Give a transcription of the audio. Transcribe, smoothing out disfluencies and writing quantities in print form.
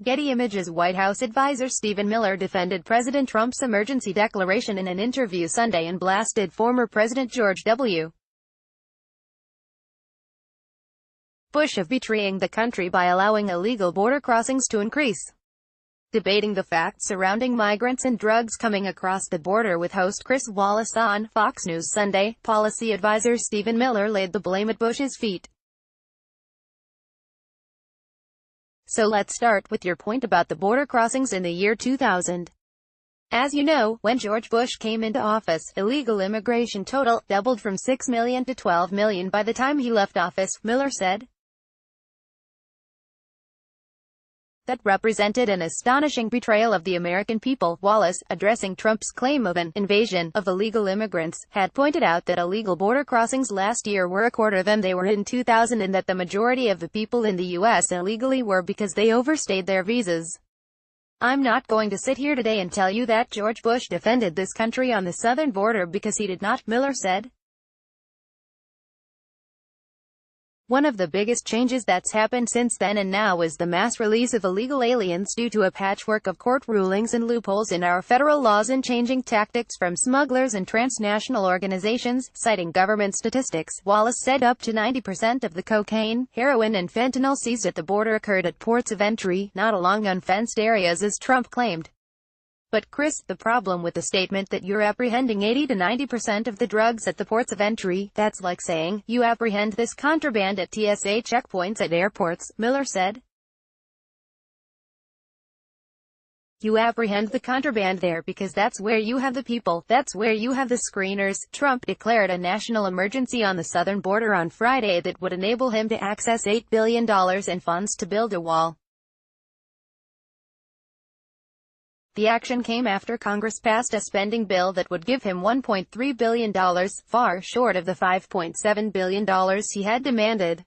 Getty Images White House advisor Stephen Miller defended President Trump's emergency declaration in an interview Sunday and blasted former President George W. Bush of betraying the country by allowing illegal border crossings to increase. Debating the facts surrounding migrants and drugs coming across the border with host Chris Wallace on Fox News Sunday, policy advisor Stephen Miller laid the blame at Bush's feet. So let's start with your point about the border crossings in the year 2000. As you know, when George Bush came into office, illegal immigration total doubled from 6 million to 12 million by the time he left office, Miller said. That represented an astonishing betrayal of the American people. Wallace, addressing Trump's claim of an invasion of illegal immigrants, had pointed out that illegal border crossings last year were a quarter than they were in 2000 and that the majority of the people in the U.S. illegally were because they overstayed their visas. I'm not going to sit here today and tell you that George Bush defended this country on the southern border because he did not, Miller said. One of the biggest changes that's happened since then and now is the mass release of illegal aliens due to a patchwork of court rulings and loopholes in our federal laws and changing tactics from smugglers and transnational organizations, citing government statistics. Wallace said up to 90% of the cocaine, heroin and fentanyl seized at the border occurred at ports of entry, not along unfenced areas as Trump claimed. But Chris, the problem with the statement that you're apprehending 80 to 90% of the drugs at the ports of entry, that's like saying, you apprehend this contraband at TSA checkpoints at airports, Miller said. You apprehend the contraband there because that's where you have the people, that's where you have the screeners. Trump declared a national emergency on the southern border on Friday that would enable him to access $8 billion in funds to build a wall. The action came after Congress passed a spending bill that would give him $1.3 billion, far short of the $5.7 billion he had demanded.